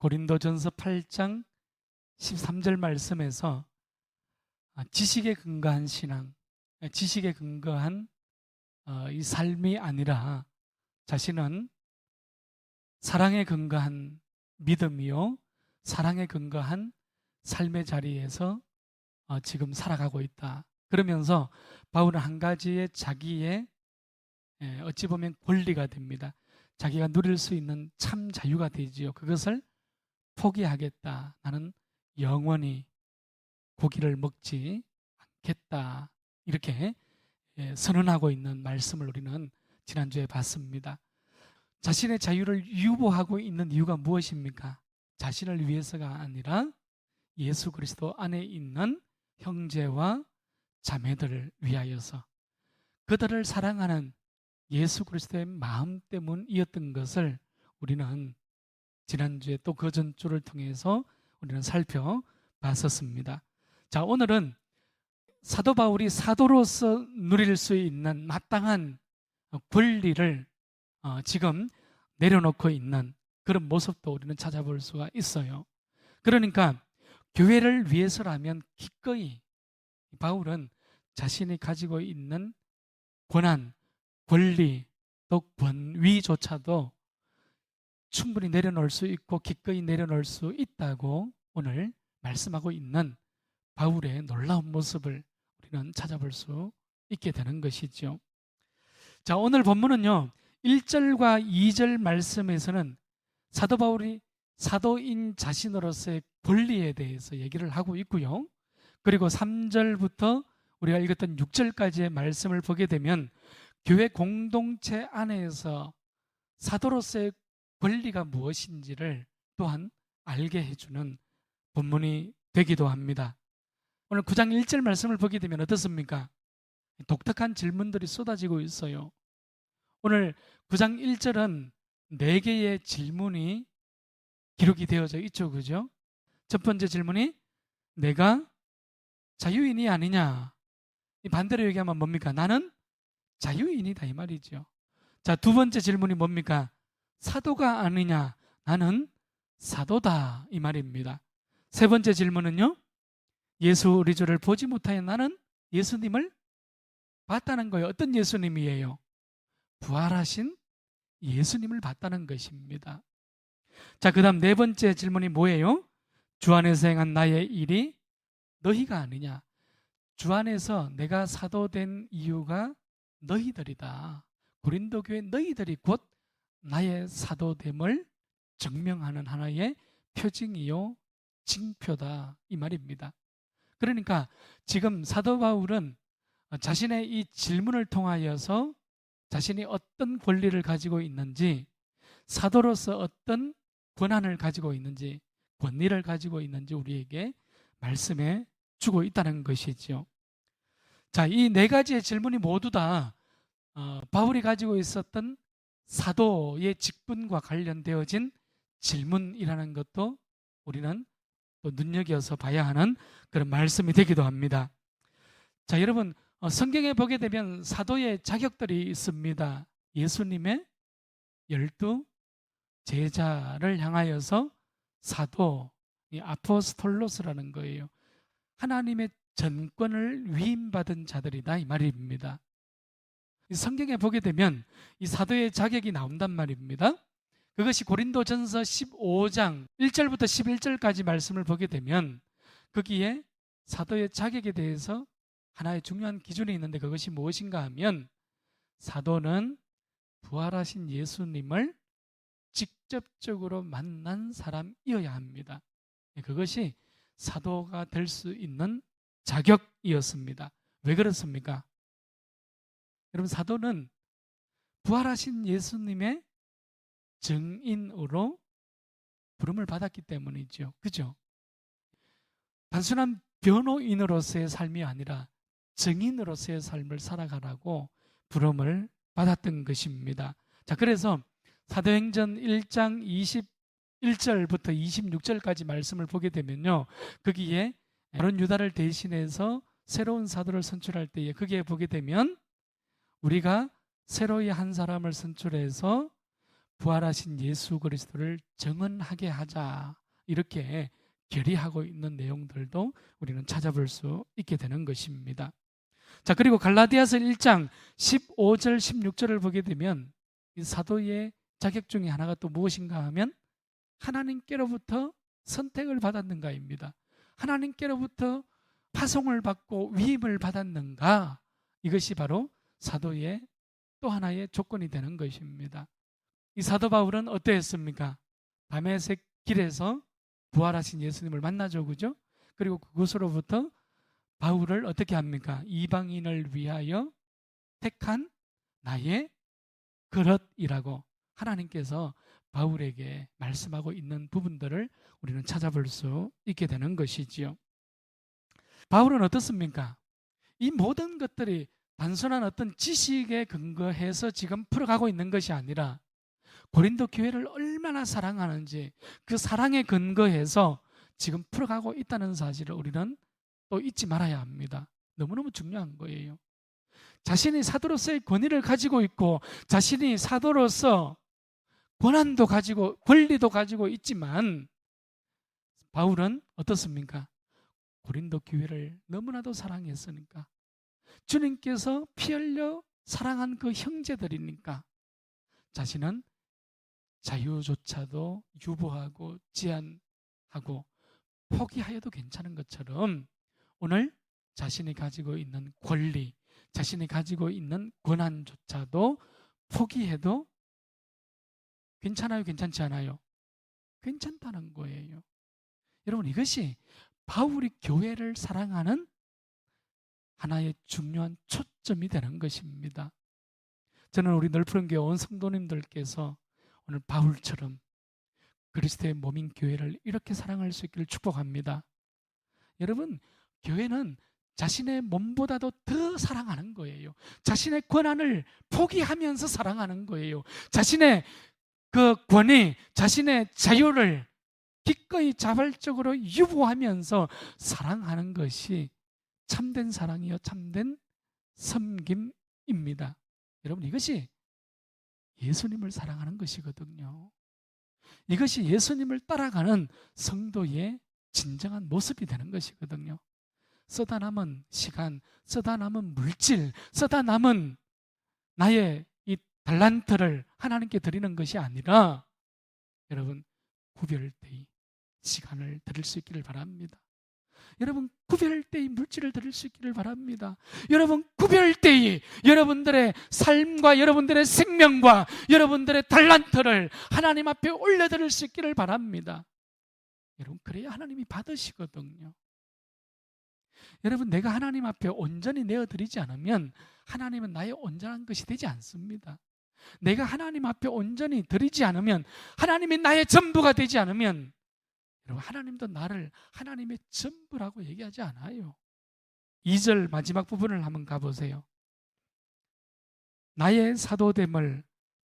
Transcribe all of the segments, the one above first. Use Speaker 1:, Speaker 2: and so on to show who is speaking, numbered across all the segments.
Speaker 1: 고린도전서 8장 13절 말씀에서 지식에 근거한 신앙, 지식에 근거한 이 삶이 아니라 자신은 사랑에 근거한 믿음이요, 사랑에 근거한 삶의 자리에서 지금 살아가고 있다. 그러면서 바울은 한 가지의 자기의 어찌 보면 권리가 됩니다. 자기가 누릴 수 있는 참 자유가 되지요. 그것을 포기하겠다. 나는 영원히 고기를 먹지 않겠다. 이렇게 선언하고 있는 말씀을 우리는 지난주에 봤습니다. 자신의 자유를 유보하고 있는 이유가 무엇입니까? 자신을 위해서가 아니라 예수 그리스도 안에 있는 형제와 자매들을 위하여서, 그들을 사랑하는 예수 그리스도의 마음 때문이었던 것을 우리는 지난주에 또 그 전주를 통해서 우리는 살펴봤었습니다. 자, 오늘은 사도 바울이 사도로서 누릴 수 있는 마땅한 권리를 지금 내려놓고 있는 그런 모습도 우리는 찾아볼 수가 있어요. 그러니까 교회를 위해서라면 기꺼이 바울은 자신이 가지고 있는 권한, 권리, 또 권위조차도 충분히 내려놓을 수 있고 기꺼이 내려놓을 수 있다고 오늘 말씀하고 있는 바울의 놀라운 모습을 우리는 찾아볼 수 있게 되는 것이죠. 자, 오늘 본문은요, 1절과 2절 말씀에서는 사도 바울이 사도인 자신으로서의 권리에 대해서 얘기를 하고 있고요. 그리고 3절부터 우리가 읽었던 6절까지의 말씀을 보게 되면 교회 공동체 안에서 사도로서의 권리가 무엇인지를 또한 알게 해주는 본문이 되기도 합니다. 오늘 9장 1절 말씀을 보게 되면 어떻습니까? 독특한 질문들이 쏟아지고 있어요. 오늘 9장 1절은 4개의 질문이 기록이 되어져 있죠. 그죠? 첫 번째 질문이 내가 자유인이 아니냐? 이 반대로 얘기하면 뭡니까? 나는 자유인이다 이 말이죠. 자, 두 번째 질문이 뭡니까? 사도가 아니냐? 나는 사도다 이 말입니다. 세 번째 질문은요, 예수 우리 주를 보지 못하여 나는 예수님을 봤다는 거예요. 어떤 예수님이에요? 부활하신 예수님을 봤다는 것입니다. 자, 그 다음 네 번째 질문이 뭐예요? 주 안에서 행한 나의 일이 너희가 아니냐? 주 안에서 내가 사도된 이유가 너희들이다. 고린도 교회 너희들이 곧 나의 사도됨을 증명하는 하나의 표징이요 징표다 이 말입니다. 그러니까 지금 사도 바울은 자신의 이 질문을 통하여서 자신이 어떤 권리를 가지고 있는지, 사도로서 어떤 권한을 가지고 있는지, 권리를 가지고 있는지 우리에게 말씀해 주고 있다는 것이죠. 자, 이 네 가지의 질문이 모두 다 바울이 가지고 있었던 사도의 직분과 관련되어진 질문이라는 것도 우리는 또 눈여겨서 봐야 하는 그런 말씀이 되기도 합니다. 자, 여러분, 성경에 보게 되면 사도의 자격들이 있습니다. 예수님의 12 제자를 향하여서 사도, 이 아포스톨로스라는 거예요. 하나님의 전권을 위임받은 자들이다 이 말입니다. 성경에 보게 되면 이 사도의 자격이 나온단 말입니다. 그것이 고린도전서 15장 1절부터 11절까지 말씀을 보게 되면 거기에 사도의 자격에 대해서 하나의 중요한 기준이 있는데 그것이 무엇인가 하면 사도는 부활하신 예수님을 직접적으로 만난 사람이어야 합니다. 그것이 사도가 될 수 있는 자격이었습니다. 왜 그렇습니까? 여러분, 사도는 부활하신 예수님의 증인으로 부름을 받았기 때문이죠. 그죠? 단순한 변호인으로서의 삶이 아니라 증인으로서의 삶을 살아가라고 부름을 받았던 것입니다. 자, 그래서 사도행전 1장 21절부터 26절까지 말씀을 보게 되면요, 거기에 바론 유다를 대신해서 새로운 사도를 선출할 때에 거기에 보게 되면 우리가 새로이 한 사람을 선출해서 부활하신 예수 그리스도를 정언하게 하자, 이렇게 결의하고 있는 내용들도 우리는 찾아볼 수 있게 되는 것입니다. 자, 그리고 갈라디아서 1장 15절 16절을 보게 되면 이 사도의 자격 중에 하나가 또 무엇인가 하면 하나님께로부터 선택을 받았는가입니다. 하나님께로부터 파송을 받고 위임을 받았는가, 이것이 바로 사도의 또 하나의 조건이 되는 것입니다. 이 사도 바울은 어떠했습니까? 다메섹 길에서 부활하신 예수님을 만나죠, 그죠? 그리고 그곳으로부터 바울을 어떻게 합니까? 이방인을 위하여 택한 나의 그릇이라고 하나님께서 바울에게 말씀하고 있는 부분들을 우리는 찾아볼 수 있게 되는 것이지요. 바울은 어떻습니까? 이 모든 것들이 단순한 어떤 지식에 근거해서 지금 풀어가고 있는 것이 아니라 고린도 교회를 얼마나 사랑하는지 그 사랑에 근거해서 지금 풀어가고 있다는 사실을 우리는 또 잊지 말아야 합니다. 너무너무 중요한 거예요. 자신이 사도로서의 권위를 가지고 있고 자신이 사도로서 권한도 가지고 권리도 가지고 있지만 바울은 어떻습니까? 고린도 교회를 너무나도 사랑했으니까, 주님께서 피 흘려 사랑한 그 형제들이니까 자신은 자유조차도 유보하고 제한하고 포기하여도 괜찮은 것처럼 오늘 자신이 가지고 있는 권리, 자신이 가지고 있는 권한조차도 포기해도 괜찮아요? 괜찮지 않아요? 괜찮다는 거예요. 여러분, 이것이 바울이 교회를 사랑하는 하나의 중요한 초점이 되는 것입니다. 저는 우리 넓푸른 교회 온 성도님들께서 오늘 바울처럼 그리스도의 몸인 교회를 이렇게 사랑할 수 있기를 축복합니다. 여러분, 교회는 자신의 몸보다도 더 사랑하는 거예요. 자신의 권한을 포기하면서 사랑하는 거예요. 자신의 그 권위, 자신의 자유를 기꺼이 자발적으로 유보하면서 사랑하는 것이 참된 사랑이요, 참된 섬김입니다. 여러분, 이것이 예수님을 사랑하는 것이거든요. 이것이 예수님을 따라가는 성도의 진정한 모습이 되는 것이거든요. 쓰다 남은 시간, 쓰다 남은 물질, 쓰다 남은 나의 이 달란트를 하나님께 드리는 것이 아니라 여러분, 구별되이 시간을 드릴 수 있기를 바랍니다. 여러분, 구별되이 물질을 드릴 수 있기를 바랍니다. 여러분, 구별되이 여러분들의 삶과 여러분들의 생명과 여러분들의 달란트를 하나님 앞에 올려드릴 수 있기를 바랍니다. 여러분, 그래야 하나님이 받으시거든요. 여러분, 내가 하나님 앞에 온전히 내어드리지 않으면 하나님은 나의 온전한 것이 되지 않습니다. 내가 하나님 앞에 온전히 드리지 않으면, 하나님이 나의 전부가 되지 않으면 여러분, 하나님도 나를 하나님의 전부라고 얘기하지 않아요. 2절 마지막 부분을 한번 가보세요. 나의 사도됨을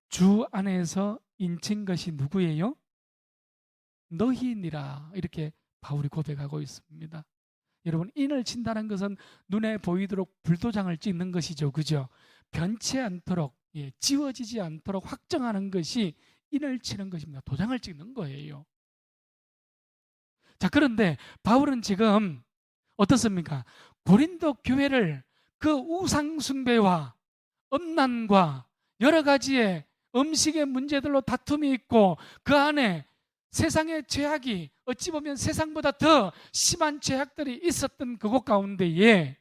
Speaker 1: 주 안에서 인친 것이 누구예요? 너희니라, 이렇게 바울이 고백하고 있습니다. 여러분, 인을 친다는 것은 눈에 보이도록 불도장을 찍는 것이죠, 그죠? 변치 않도록, 지워지지 않도록 확정하는 것이 인을 치는 것입니다. 도장을 찍는 거예요. 자, 그런데 바울은 지금 어떻습니까? 고린도 교회를 그 우상 숭배와 음란과 여러 가지의 음식의 문제들로 다툼이 있고 그 안에 세상의 죄악이 어찌 보면 세상보다 더 심한 죄악들이 있었던 그곳 가운데에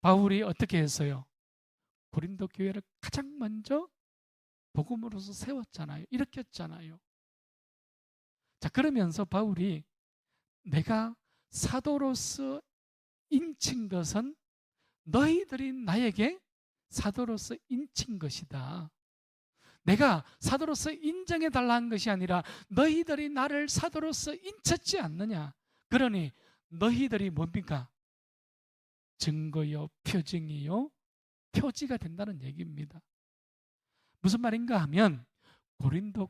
Speaker 1: 바울이 어떻게 했어요? 고린도 교회를 가장 먼저 복음으로서 세웠잖아요. 일으켰잖아요. 자, 그러면서 바울이 내가 사도로서 인친 것은 너희들이 나에게 사도로서 인친 것이다. 내가 사도로서 인정해달라는 것이 아니라 너희들이 나를 사도로서 인쳤지 않느냐. 그러니 너희들이 뭡니까? 증거요, 표징이요, 표지가 된다는 얘기입니다. 무슨 말인가 하면 고린도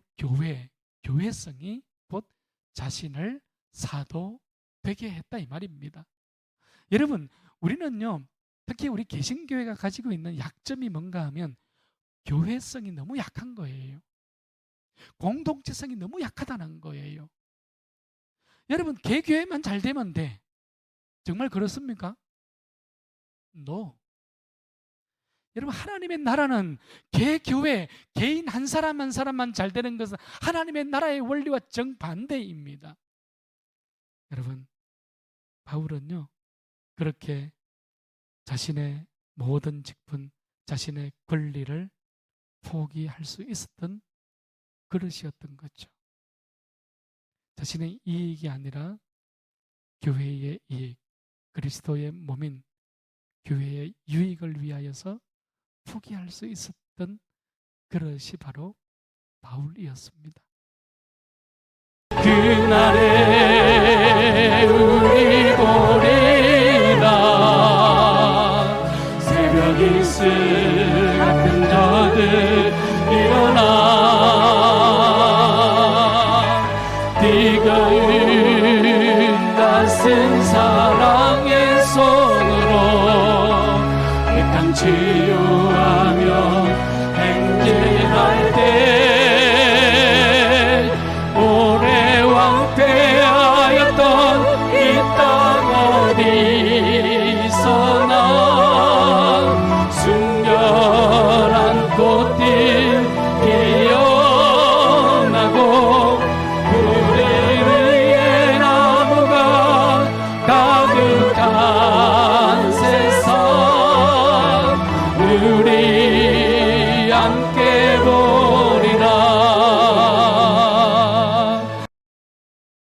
Speaker 1: 교회성이 곧 자신을 사도 되게 했다, 이 말입니다. 여러분, 우리는요, 특히 우리 개신교회가 가지고 있는 약점이 뭔가 하면 교회성이 너무 약한 거예요. 공동체성이 너무 약하다는 거예요. 여러분, 개교회만 잘 되면 돼. 정말 그렇습니까? No. 여러분, 하나님의 나라는 개교회, 개인 한 사람 한 사람만 잘 되는 것은 하나님의 나라의 원리와 정반대입니다. 여러분, 바울은요, 그렇게 자신의 모든 직분, 자신의 권리를 포기할 수 있었던 그릇이었던 거죠. 자신의 이익이 아니라 교회의 이익, 그리스도의 몸인 교회의 유익을 위하여서 포기할 수 있었던 그릇이 바로 바울이었습니다. 그날의